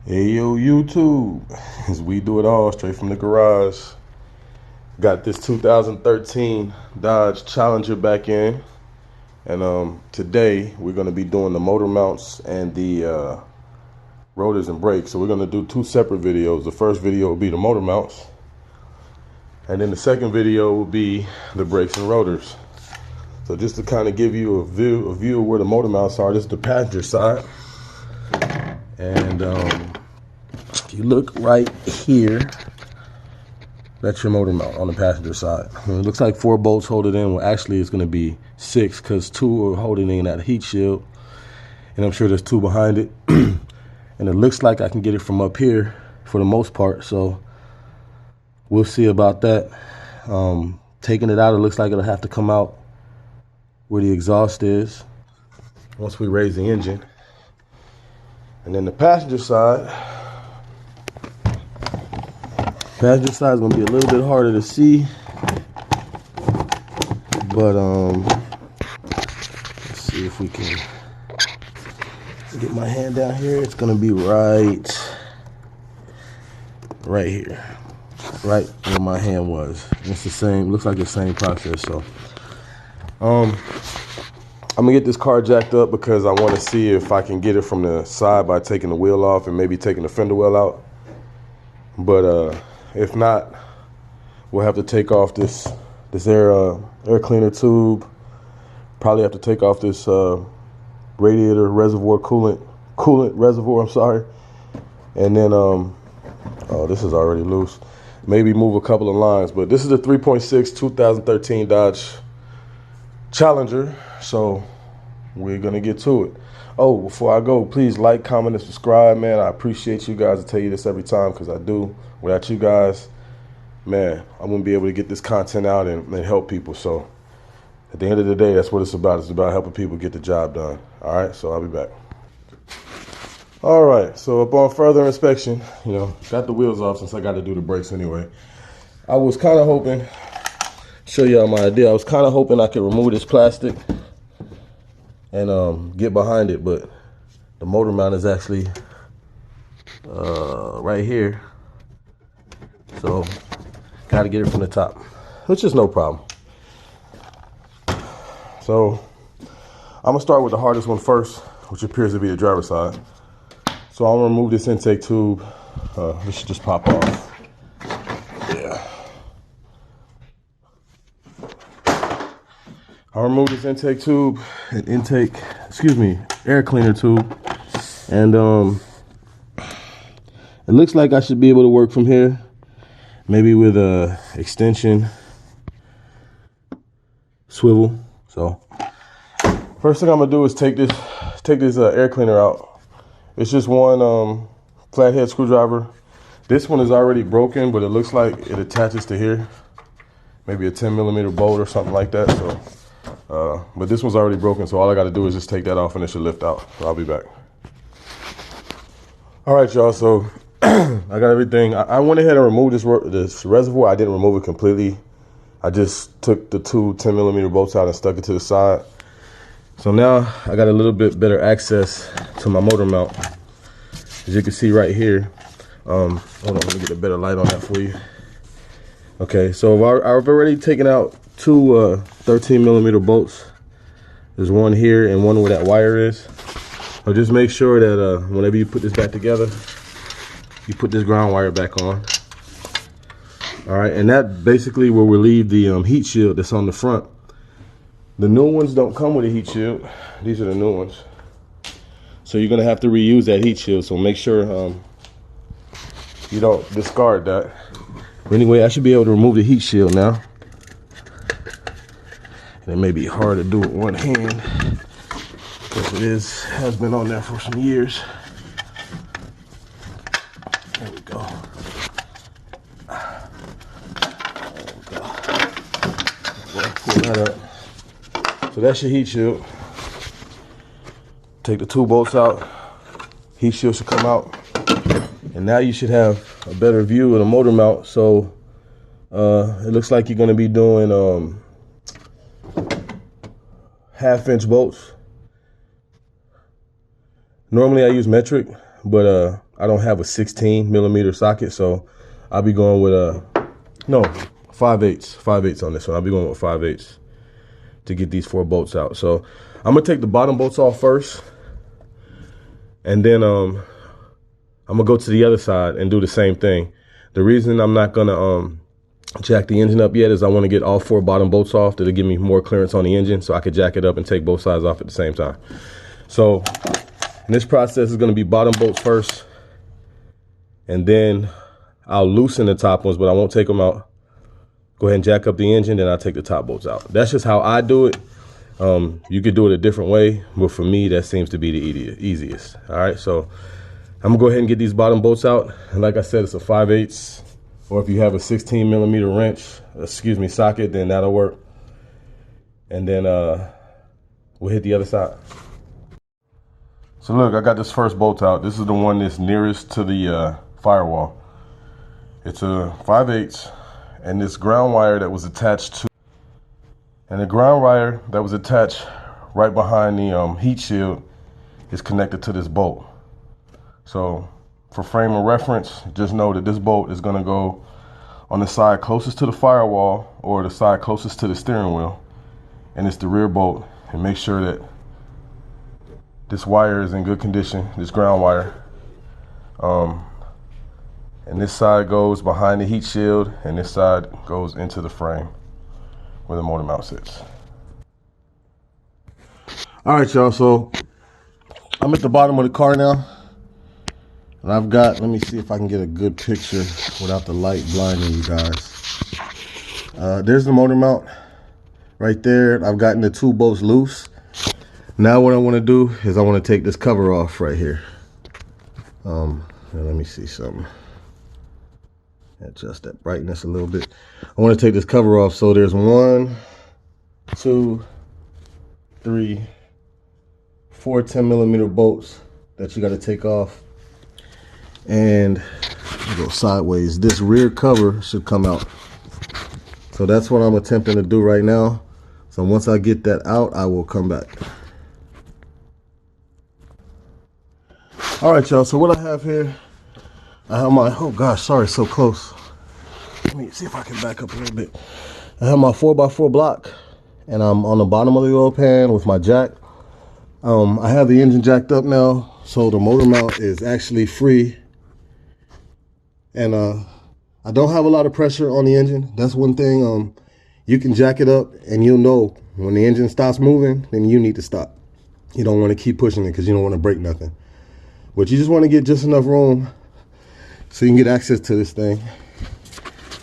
Hey yo YouTube, as we do it all straight from the garage. Got this 2013 Dodge Challenger back in, and today we're going to be doing the motor mounts and the rotors and brakes. So we're going to do two separate videos. The first video will be the motor mounts, and then the second video will be the brakes and rotors. So just to kind of give you a view of where the motor mounts are, this is the passenger side, and if you look right here, that's your motor mount on the passenger side. It looks like 4 bolts hold it in. Well, actually it's going to be 6 because 2 are holding in that heat shield, and I'm sure there's 2 behind it. And it looks like I can get it from up here for the most part, so we'll see about that. Taking it out, it looks like it'll have to come out where the exhaust is once we raise the engine. And then the passenger side is going to be a little bit harder to see, but let's see if we can get my hand down here. It's going to be right here, right where my hand was. It's the same, looks like the same process. So I'm gonna get this car jacked up because I want to see if I can get it from the side by taking the wheel off and maybe taking the fender well out. But if not, we'll have to take off this air cleaner tube. Probably have to take off this radiator reservoir, coolant reservoir, I'm sorry. And then oh, this is already loose. Maybe move a couple of lines. But this is the 3.6 2013 Dodge Challenger, so we're gonna get to it. Oh, before I go, please like, comment, and subscribe, man. I appreciate you guys. I tell you this every time because I do. Without you guys, man, I wouldn't be able to get this content out and help people. So at the end of the day, that's what it's about. It's about helping people get the job done. All right, so I'll be back. All right, so upon further inspection, got the wheels off since I got to do the brakes anyway. I was kind of hoping, show y'all my idea. I was kind of hoping I could remove this plastic and get behind it, but the motor mount is actually right here. So got to get it from the top, which is no problem. So I'm gonna start with the hardest one first, which appears to be the driver's side. So I'll remove this intake tube. This should just pop off. Yeah. I'll remove this intake tube and air cleaner tube. And it looks like I should be able to work from here. Maybe with a extension swivel. So first thing I'm gonna do is take this air cleaner out. It's just one flathead screwdriver. This one is already broken, but it looks like it attaches to here. Maybe a 10mm bolt or something like that. So, but this one's already broken, so all I got to do is just take that off and it should lift out. So I'll be back. All right, y'all. So I got everything. I went ahead and removed this reservoir. I didn't remove it completely. I just took the 2 10mm bolts out and stuck it to the side. So now I got a little bit better access to my motor mount. As you can see right here. Hold on, let me get a better light on that for you. Okay, so I've already taken out 2 13mm bolts. There's one here and one where that wire is. So just make sure that whenever you put this back together, you put this ground wire back on. All right, and that basically will relieve the heat shield that's on the front. The new ones don't come with a heat shield. These are the new ones. So you're gonna have to reuse that heat shield. So make sure you don't discard that. But anyway, I should be able to remove the heat shield now. And it may be hard to do with one hand because it has been on there for some years. There we go. Pull that up. So that's your heat shield. Take the 2 bolts out. Heat shield should come out. And now you should have a better view of the motor mount. So it looks like you're going to be doing 1/2-inch bolts. Normally I use metric, but I don't have a 16mm socket, so I'll be going with a, no, 5/8 on this one. I'll be going with 5/8 to get these 4 bolts out. So I'm gonna take the bottom bolts off first, and then I'm gonna go to the other side and do the same thing. The reason I'm not gonna jack the engine up yet is I want to get all 4 bottom bolts off. That'll give me more clearance on the engine so I could jack it up and take both sides off at the same time. So this process is going to be bottom bolts first, and then I'll loosen the top ones, but I won't take them out. Go ahead and jack up the engine, then I'll take the top bolts out. That's just how I do it. You could do it a different way, but for me, that seems to be the easiest. All right, so I'm gonna go ahead and get these bottom bolts out. And like I said, it's a 5/8, or if you have a 16mm wrench, socket, then that'll work. And then we'll hit the other side. So look, I got this first bolt out. This is the one that's nearest to the firewall. It's a 5/8, and this ground wire that was attached to, right behind the heat shield is connected to this bolt. So for frame of reference, just know that this bolt is gonna go on the side closest to the firewall or the side closest to the steering wheel, and it's the rear bolt. And make sure that this wire is in good condition, this ground wire. And this side goes behind the heat shield, and this side goes into the frame where the motor mount sits. All right, y'all, so I'm at the bottom of the car now. And I've got, let me see if I can get a good picture without the light blinding you guys. There's the motor mount right there. I've gotten the 2 bolts loose. Now what I want to do is I want to take this cover off right here. Let me see something. Adjust that brightness a little bit. I want to take this cover off. So there's 1, 2, 3, 4 10mm bolts that you got to take off. And go sideways. This rear cover should come out. So that's what I'm attempting to do right now. So once I get that out, I will come back. All right, y'all, so what I have here, I have my, oh gosh, sorry, so close. Let me see if I can back up a little bit. I have my 4x4 block, and I'm on the bottom of the oil pan with my jack. I have the engine jacked up now, so the motor mount is actually free. And I don't have a lot of pressure on the engine. That's one thing. You can jack it up, and you'll know when the engine stops moving, then you need to stop. You don't want to keep pushing it because you don't want to break nothing. But you just want to get just enough room so you can get access to this thing.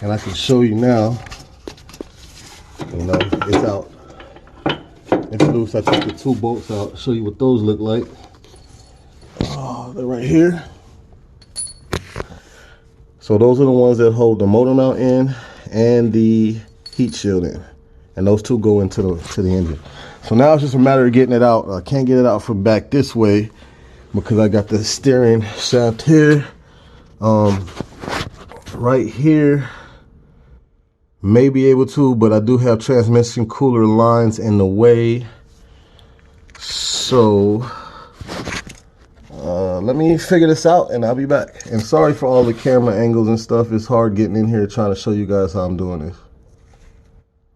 And I can show you now, you know, it's out. It's loose. I took the 2 bolts out. Show you what those look like. Oh, they're right here. So those are the ones that hold the motor mount in and the heat shield in. And those 2 go into the engine. So now it's just a matter of getting it out. I can't get it out from back this way because I got the steering shaft here, right here. May be able to, but I do have transmission cooler lines in the way. So let me figure this out and I'll be back. And sorry for all the camera angles and stuff. It's hard getting in here trying to show you guys how I'm doing this.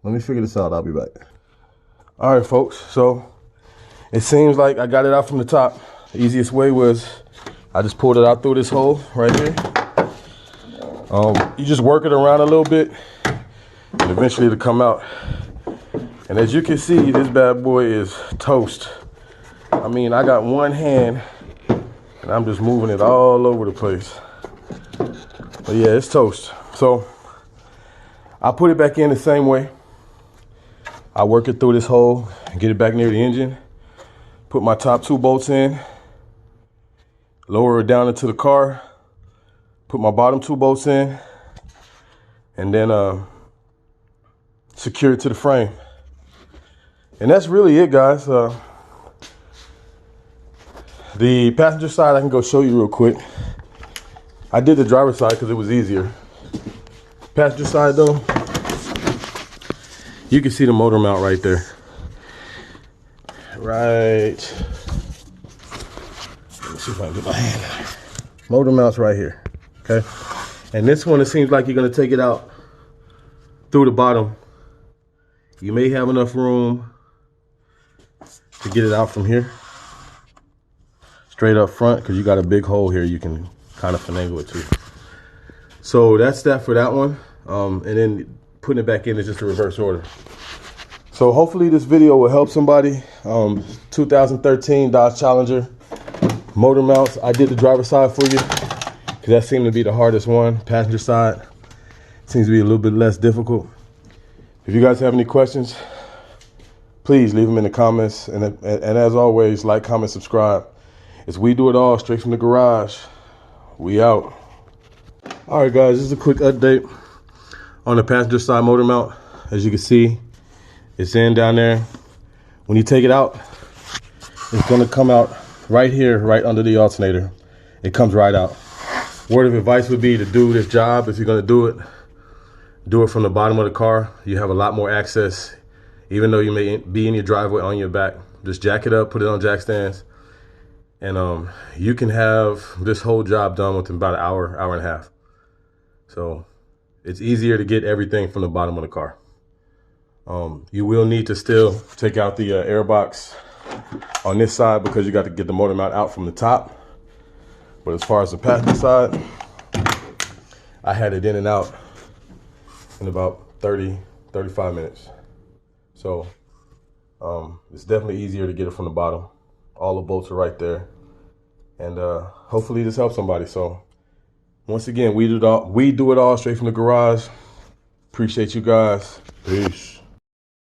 Let me figure this out. I'll be back. All right, folks. So it seems like I got it out from the top. The easiest way was I just pulled it out through this hole right here. You just work it around a little bit and eventually it'll come out. And as you can see, this bad boy is toast. I mean, I got one hand and I'm just moving it all over the place. But yeah, it's toast. So I'll put it back in the same way. I work it through this hole and get it back near the engine. Put my top 2 bolts in. Lower it down into the car. Put my bottom 2 bolts in. And then secure it to the frame. And that's really it, guys. The passenger side I can go show you real quick. I did the driver's side because it was easier. Passenger side though, you can see the motor mount right there. Right. Let me see if I can get my hand in there. Motor mounts right here, okay? And this one, it seems like you're gonna take it out through the bottom. You may have enough room to get it out from here, straight up front, because you got a big hole here you can kind of finagle it to. So that's that for that one. And then putting it back in is just a reverse order. So hopefully this video will help somebody. 2013 Dodge Challenger motor mounts. I did the driver's side for you because that seemed to be the hardest one. Passenger side seems to be a little bit less difficult. If you guys have any questions, please leave them in the comments. And as always, like, comment, subscribe. It's We Do It All, straight from the garage. We out. All right, guys, this is a quick update on the passenger side motor mount. As you can see, it's in down there. When you take it out, it's gonna come out right here, right under the alternator. It comes right out. Word of advice would be to do this job, if you're gonna do it from the bottom of the car. You have a lot more access, even though you may be in your driveway on your back. Just jack it up, put it on jack stands, and you can have this whole job done within about an hour, hour and a half. So it's easier to get everything from the bottom of the car. You will need to still take out the air box on this side because you got to get the motor mount out from the top. But as far as the passenger side, I had it in and out in about 35 minutes. So it's definitely easier to get it from the bottom. All the bolts are right there. And hopefully this helps somebody. So once again, we do it all straight from the garage. Appreciate you guys. Peace.